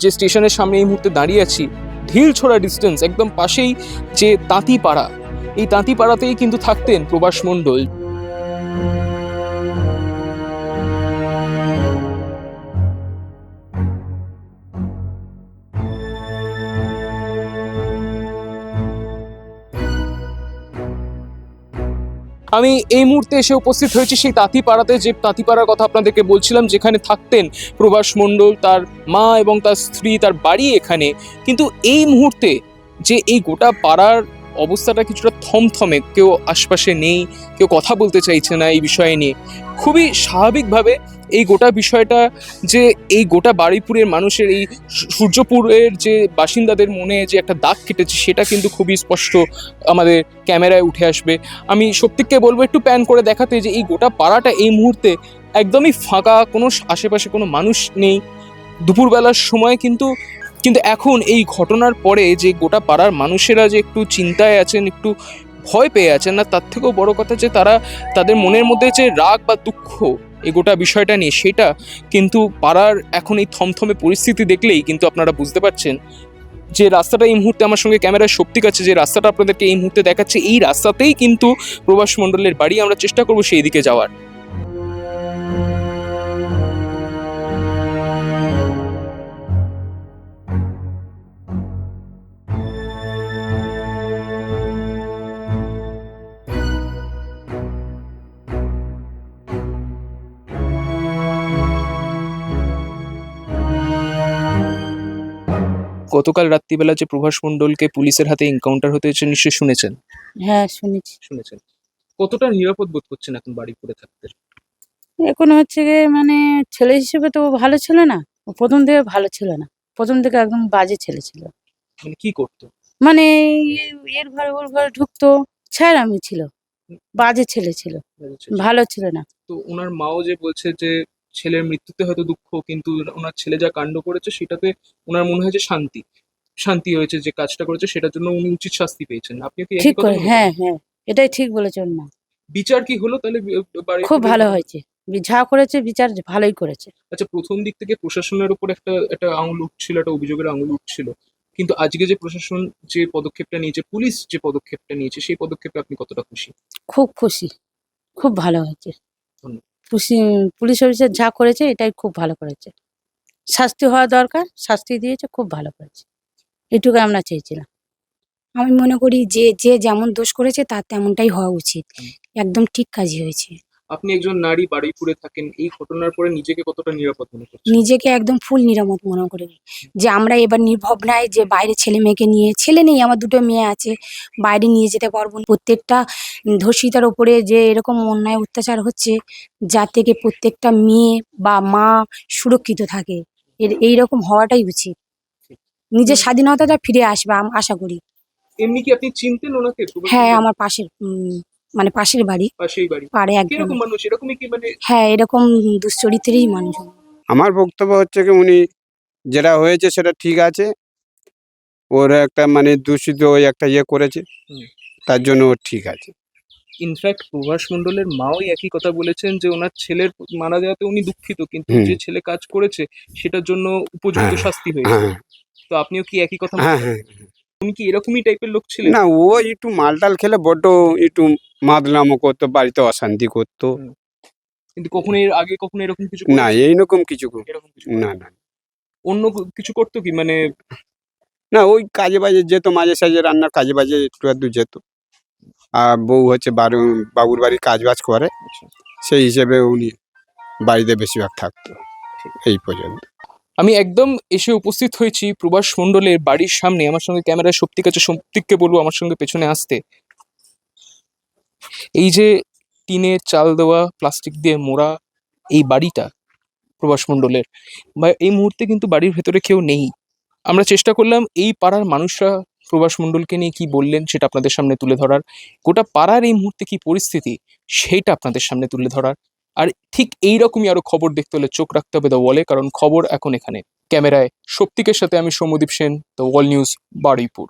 যে স্টেশনের সামনে এই মুহূর্তে দাঁড়িয়ে আছি, ঢিল ছোড়া ডিস্টেন্স, একদম পাশেই যে তাঁতিপাড়া, এই তাঁতিপাড়াতেই কিন্তু থাকতেন প্রভাস মণ্ডল। আমি এই মুহূর্তে এসে উপস্থিত হয়েছি সেই তাঁতিপাড়াতে, যে তাঁতিপাড়ার কথা আপনাদেরকে বলছিলাম, যেখানে থাকতেন প্রভাস মণ্ডল, তার মা এবং তার স্ত্রী, তার বাড়ি এখানে। কিন্তু এই মুহূর্তে যে এই গোটা পাড়ার অবস্থাটা কিছুটা থমথমে, কেউ আশপাশে নেই, কেউ কথা বলতে চাইছে না এই বিষয়ে নিয়ে। খুবই স্বাভাবিকভাবে এই গোটা বিষয়টা, যে এই গোটা বারুইপুরের মানুষের, এই সূর্যপুরের যে বাসিন্দাদের মনে যে একটা দাগ কেটেছে, সেটা কিন্তু খুবই স্পষ্ট আমাদের ক্যামেরায় উঠে আসবে। আমি সত্যিকে বলবো একটু প্যান করে দেখাতে, যে এই গোটা পাড়াটা এই মুহূর্তে একদমই ফাঁকা, কোনো আশেপাশে কোনো মানুষ নেই দুপুরবেলার সময়। কিন্তু এখন এই ঘটনার পরে যে গোটা পাড়ার মানুষেরা যে একটু চিন্তায় আছেন, একটু ভয় পেয়ে আছেন, না তার থেকেও বড় কথা যে তাদের মনের মধ্যে যে রাগ বা দুঃখ এই গোটা বিষয়টা নিয়ে, সেটা কিন্তু পাড়ার এখন এই থমথমে পরিস্থিতি দেখলেই কিন্তু আপনারা বুঝতে পারছেন। যে রাস্তাটা এই মুহূর্তে আমার সঙ্গে ক্যামেরায় শক্তিক আছে, যে রাস্তাটা আপনাদেরকে এই মুহূর্তে দেখাচ্ছে, এই রাস্তাতেই কিন্তু প্রভাস মণ্ডলের বাড়ি। আমরা চেষ্টা করবো সেই দিকে যাওয়ার। গতকাল রাত্রিবেলা যে প্রভাস মণ্ডলকে পুলিশের হাতে এনকাউন্টার হতে হয়েছে, নিশ্চয়ই শুনেছেন। হ্যাঁ, শুনেছি। কতটা নিরাপদ বোধ করছেন এখন বাড়ি পড়ে থাকতে? এখন হচ্ছে গিয়ে মানে ছেলে হিসেবে তো ও ভালো ছিল না। ও ১ম থেকে ভালো ছিল না। ১ম থেকে একদম বাজে ছেলে ছিল। মানে কি করতো? মানে এর ঘরে ওর ঘরে ঢুকতো, ছ্যাঁড়ামি ছিল। বাজে ছেলে ছিল। ভালো ছিল না। তো ওনার মাও যে বলছে যে ছেলের মৃত্যুতে হয়তো দুঃখ, কিন্তু ওনার ছেলে যা কাণ্ড করেছে সেটাতে ওনার মনে হয় যে শান্তি হয়েছে, যে কাজটা করেছে সেটার জন্য উনি উচিত শাস্তি পেয়েছেন। আপনি কি একই ঠিক কথা করে, মনে করেন? হ্যাঁ, হ্যাঁ। এটাই ঠিক বলেছেন মা। বিচার কি হলো তাহলে খুব বারুইপুরের ভালো হয়েছে। যা করেছে বিচার ভালোই করেছে। আচ্ছা, প্রথম দিক থেকে প্রশাসনের উপর একটা আঙুল উঠছিল, একটা অভিযোগের আঙুল উঠছিল, কিন্তু আজকে যে প্রশাসন যে পদক্ষেপটা নিয়েছে, পুলিশ যে পদক্ষেপটা নিয়েছে, সেই পদক্ষেপে আপনি কতটা খুশি? খুব খুশি। খুব ভালো হয়েছে। ধন্যবাদ। পুলিশ অফিসার যা করেছে এটাই খুব ভালো করেছে। শাস্তি হওয়া দরকার, শাস্তি দিয়েছে, খুব ভালো করেছে। এটুকু আমরা চেয়েছিলাম। আমি মনে করি যে যে যেমন দোষ করেছে তার তেমনটাই হওয়া উচিত। একদম ঠিক কাজই হয়েছে। আপনি একজন নারী, বারুইপুরে থাকেন, এই ঘটনার পরে নিজেকে কতটা নিরাপদ মনে করছেন? নিজেকে একদম ফুল নিরাপদ মনে করি। যে আমরা এবার নির্ভাবনায় যে বাইরে ছেলে মেয়েকে নিয়ে, ছেলে নেই আমার ২ টো মেয়ে আছে, বাইরে নিয়ে যেতে পারবো না। প্রত্যেকটা ধর্ষিতার ওপরে যে এরকম অন্যায় অত্যাচার হচ্ছে, যার থেকে প্রত্যেকটা মেয়ে বা মা সুরক্ষিত থাকে। এইরকম হওয়াটাই উচিত। নিজের স্বাধীনতাটা ফিরে আসবে আশা করি। এমনি কি আপনি চিনতেন ওনাকে? হ্যাঁ, আমার পাশের মানে পাশের বাড়ি। পাশেই বাড়ি। পাড়ে একদম। কিরকম মানুষ? এরকমই কি মানে? হ্যাঁ, এরকম দুশ্চরিত্রেরই মানুষ। আমার বক্তব্য হচ্ছে কি, উনি যেটা হয়েছে সেটা ঠিক আছে। ওর একটা মানে দূষিত ওই একটা ইয়ে করেছে, তার জন্য ও ঠিক আছে। ইনফ্যাক্ট প্রভাস মণ্ডলের মাও একই কথা বলেছেন, যে ওনার ছেলের মারা যাওয়াতে উনি দুঃখিত, কিন্তু যে ছেলে কাজ করেছে সেটার জন্য উপযুক্ত হ্যাঁ, শাস্তি হয়েছে। হ্যাঁ, তো আপনিও কি একই কথা হ্যাঁ, বলেন? হ্যাঁ। উনি কি এরকমই টাইপের লোক ছিলেন? না, ও একটু মালটাল খেলে বড্ড একটু মাদলামো করতো, বাড়িতে অশান্তি করতো। কিন্তু কখনো এরকম কিছু না, করেছে? এইরকম কিছু এরকম কিছু না, করেছে? না, অন্য কিছু করতো কি মানে? না, ওই কাজে বাজে যেত, মাঝে সাঝে রান্নার কাজে বাজে একটু আধটু যেত। আর বউ হচ্ছে বাবুর বাড়ির কাজ বাজ করে, আচ্ছা, সেই হিসেবে উনি বাড়িতে বেশিরভাগ থাকতো। এই পর্যন্ত। আমি একদম এসে উপস্থিত হয়েছি প্রভাস মণ্ডলের বাড়ির সামনে। আমার সঙ্গে ক্যামেরায় শক্তিককে বলবো আমার সঙ্গে পেছনে আসতে। এই যে টিনের চাল দেওয়া, প্লাস্টিক দিয়ে মোড়া এই বাড়িটা প্রভাস মণ্ডলের, বা এই মুহূর্তে কিন্তু বাড়ির ভেতরে কেউ নেই। আমরা চেষ্টা করলাম এই পাড়ার মানুষরা প্রভাস মণ্ডলকে নিয়ে কি বললেন সেটা আপনাদের সামনে তুলে ধরার, গোটা পাড়ার এই মুহূর্তে কি পরিস্থিতি সেইটা আপনাদের সামনে তুলে ধরার। আর ঠিক এইরকমই আরো খবর দেখতে হলে চোখ রাখতে হবে দ্য ওয়ালে, কারণ খবর এখন এখানে। ক্যামেরায় শক্তিকের সাথে আমি Soumyadip Sen, the Wall news, Baruipur.